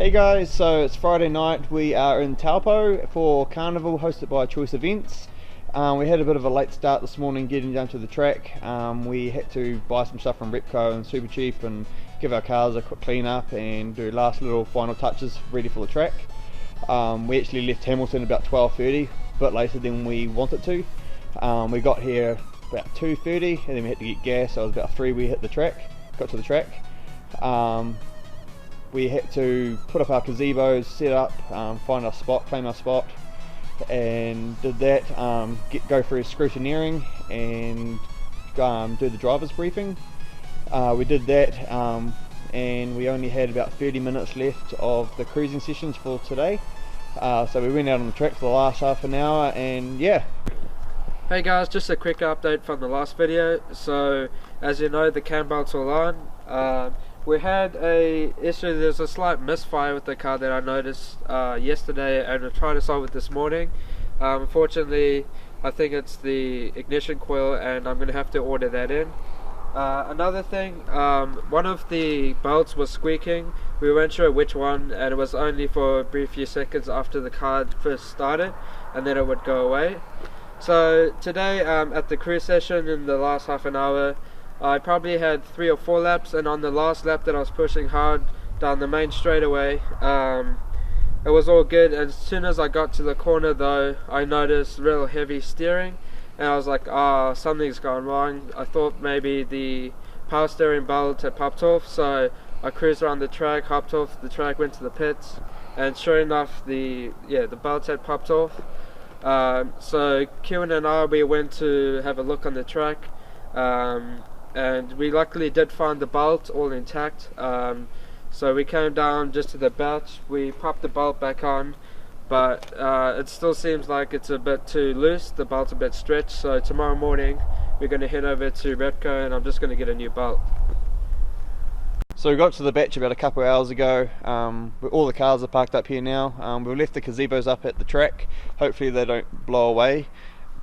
Hey guys, so it's Friday night. We are in Taupo for Carnival hosted by Choice Events. We had a bit of a late start this morning getting down to the track. We had to buy some stuff from Repco and Super Cheap and give our cars a quick clean up and do last little final touches ready for the track. We actually left Hamilton about 12:30, a bit later than we wanted to. We got here about 2:30 and then we had to get gas, so it was about 3 we got to the track. We had to put up our gazebos, set up, find our spot, claim our spot, and did that, go through scrutineering and do the driver's briefing. We did that, and we only had about 30 minutes left of the cruising sessions for today. So we went out on the track for the last half an hour, and yeah. Hey guys, just a quick update from the last video. So as you know, the cam belts are on. We had a issue. There's a slight misfire with the car that I noticed yesterday, and I tried to solve it this morning. Unfortunately, I think it's the ignition coil, and I'm going to have to order that in. Another thing, one of the belts was squeaking. We weren't sure which one, and it was only for a brief few seconds after the car first started, and then it would go away. So today, at the cruise session in the last half an hour, I probably had 3 or 4 laps, and on the last lap that I was pushing hard down the main straightaway, it was all good. And as soon as I got to the corner though, I noticed real heavy steering, and I was like, something's gone wrong. I thought maybe the power steering belt had popped off, so I cruised around the track, hopped off the track, went to the pits, and sure enough, the belt had popped off. So Kieran and I, we went to have a look on the track, and we luckily did find the belt all intact. So we came down just to the batch, we popped the belt back on, but it still seems like it's a bit too loose, the belt's a bit stretched. So tomorrow morning we're going to head over to Repco, and I'm just going to get a new belt. So we got to the batch about a couple of hours ago. All the cars are parked up here now. We've left the gazebos up at the track. Hopefully they don't blow away.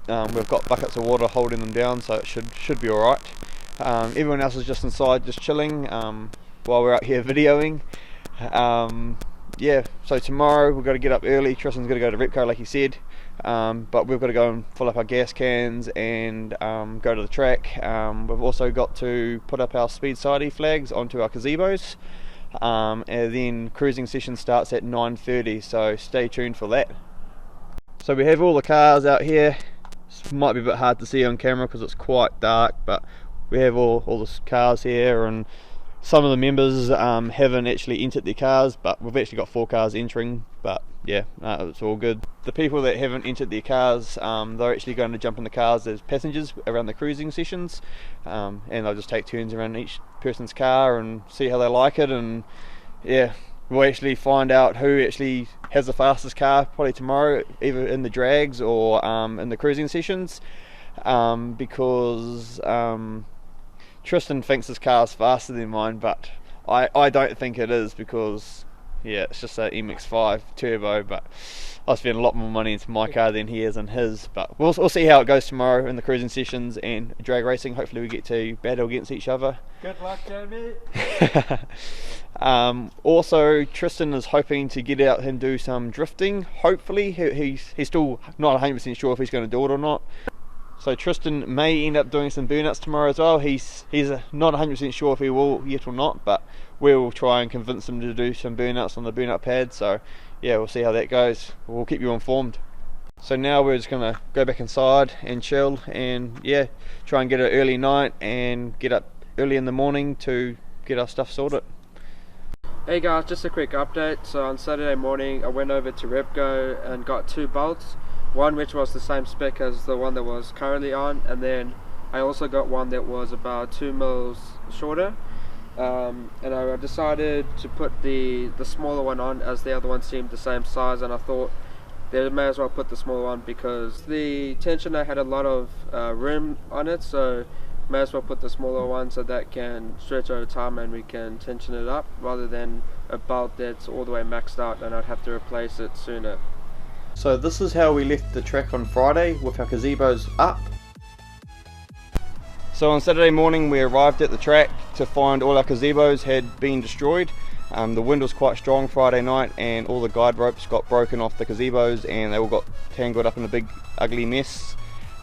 We've got buckets of water holding them down, so it should be alright. Everyone else is just inside, just chilling while we're out here videoing. Yeah, so tomorrow we've got to get up early. Trystan's got to go to Repco like he said, but we've got to go and fill up our gas cans and go to the track. We've also got to put up our Speedciety flags onto our gazebos, and then cruising session starts at 9:30, so stay tuned for that. So we have all the cars out here. It might be a bit hard to see on camera because it's quite dark, but we have all the cars here, and some of the members haven't actually entered their cars, but we've actually got 4 cars entering. But yeah, it's all good. The people that haven't entered their cars, they're actually going to jump in the cars as passengers around the cruising sessions, and they'll just take turns around each person's car and see how they like it. And yeah, we'll actually find out who actually has the fastest car probably tomorrow, either in the drags or in the cruising sessions, because Trystan thinks his car's faster than mine, but I don't think it is, because yeah, it's just an MX-5 turbo, but I spent a lot more money into my car than he is in his. But we'll see how it goes tomorrow in the cruising sessions and drag racing. Hopefully we get to battle against each other. Good luck, Jamie. Also, Trystan is hoping to get out and do some drifting. Hopefully, he's still not 100% sure if he's going to do it or not. So Trystan may end up doing some burnouts tomorrow as well. He's not 100% sure if he will yet or not, but we'll try and convince him to do some burnouts on the burnout pad. So yeah, we'll see how that goes. We'll keep you informed. So now we're just going to go back inside and chill, and yeah, try and get an early night and get up early in the morning to get our stuff sorted. Hey guys, just a quick update. So on Saturday morning I went over to Repco and got 2 bolts. One which was the same spec as the one that was currently on, and then I also got one that was about 2 mils shorter, and I decided to put the smaller one on, as the other one seemed the same size, and I thought they may as well put the smaller one because the tensioner had a lot of room on it, so may as well put the smaller one so that can stretch over time and we can tension it up, rather than a belt that's all the way maxed out and I'd have to replace it sooner. So this is how we left the track on Friday, with our gazebos up. So on Saturday morning we arrived at the track to find all our gazebos had been destroyed. The wind was quite strong Friday night, and all the guide ropes got broken off the gazebos, and they all got tangled up in a big ugly mess.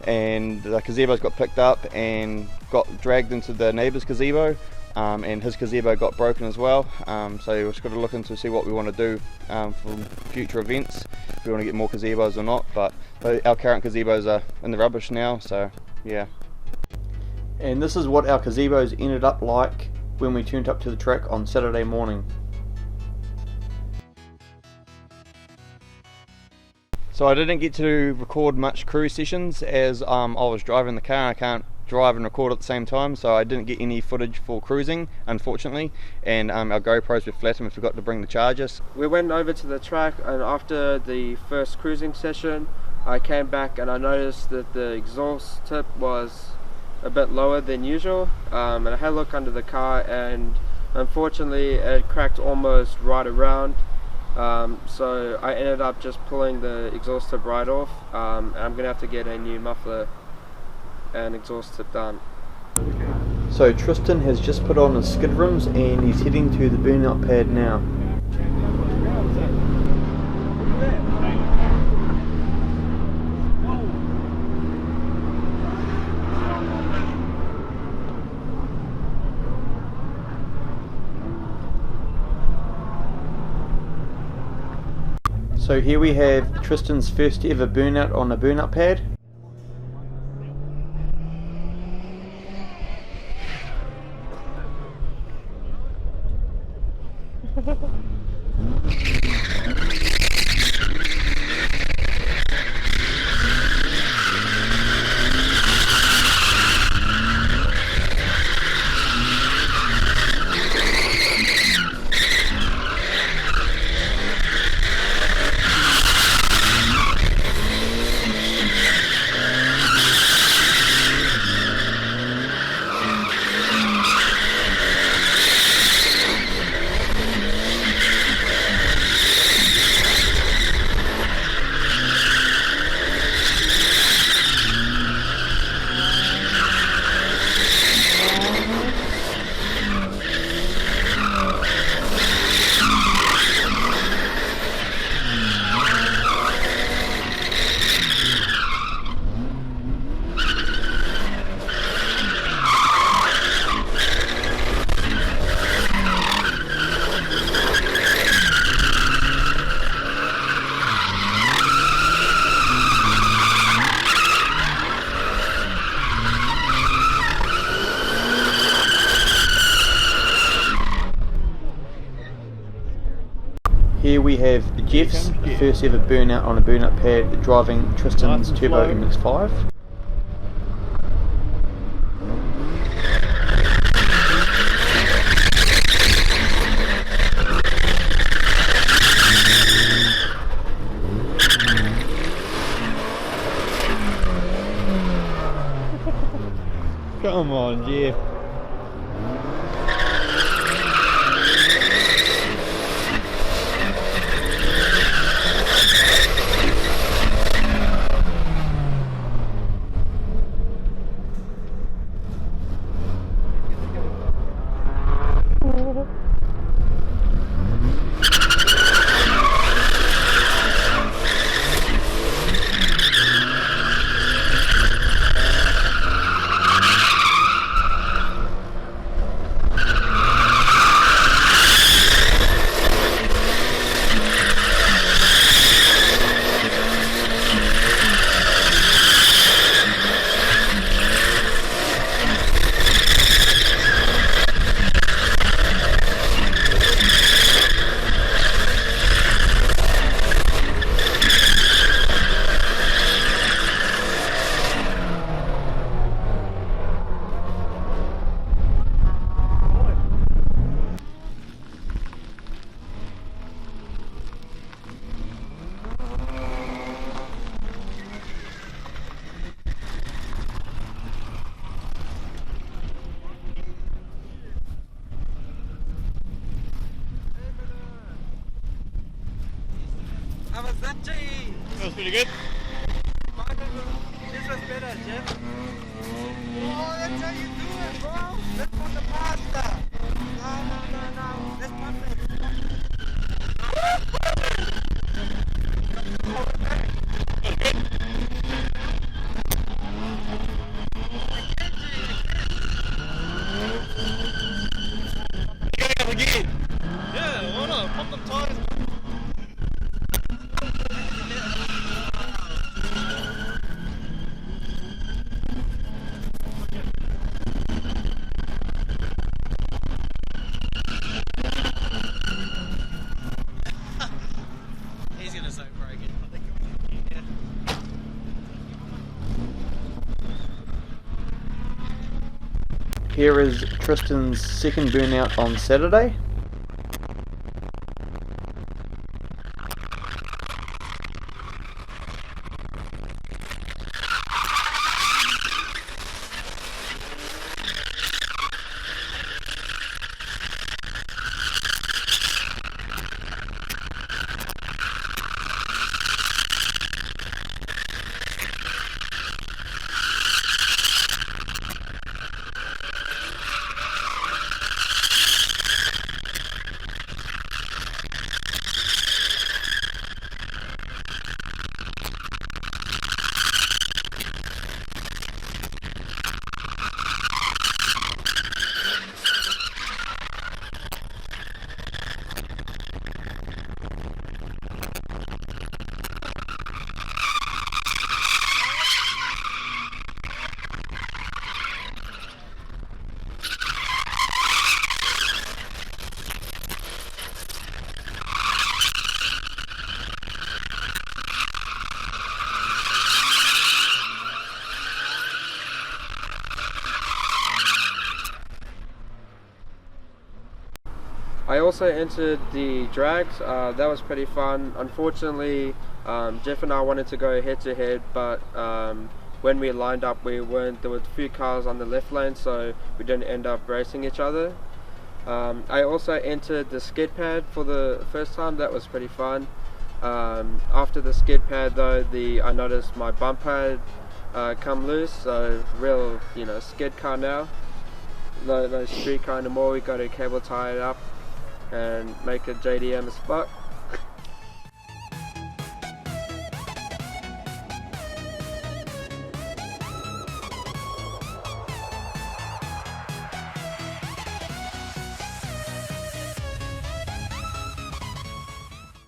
And the gazebos got picked up and got dragged into the neighbour's gazebo, and his gazebo got broken as well. So we've just got to look into see what we want to do for future events, if we want to get more gazebos or not. But our current gazebos are in the rubbish now, so yeah. And this is what our gazebos ended up like when we turned up to the track on Saturday morning. So I didn't get to record much crew sessions as I was driving the car. I can't drive and record at the same time, so I didn't get any footage for cruising, unfortunately, and our GoPros were flat and we forgot to bring the chargers. We went over to the track, and after the first cruising session I came back and I noticed that the exhaust tip was a bit lower than usual, and I had a look under the car, and unfortunately it cracked almost right around. So I ended up just pulling the exhaust tip right off, and I'm gonna have to get a new muffler and exhaust tip done. So Trystan has just put on his skid rims and he's heading to the burnout pad now. So here we have Trystan's first ever burnout on a burnout pad. Here we have Jeff's first ever burnout on a burnout pad, driving Trystan's Turbo MX-5. Come on, Jeff. How was that, Jay? That was pretty good. This was better, Jeff. Oh, that's how you do it, bro. Let's put the pasta. No. Let's put it. Here is Trystan's second burnout on Saturday. I also entered the drags. That was pretty fun. Unfortunately, Jeff and I wanted to go head to head, but when we lined up, there were a few cars on the left lane, so we didn't end up racing each other. I also entered the skid pad for the first time. That was pretty fun. After the skid pad though, I noticed my bump pad come loose, so real, skid car now. No street car anymore. We got a cable tie it up and make a JDM a spot.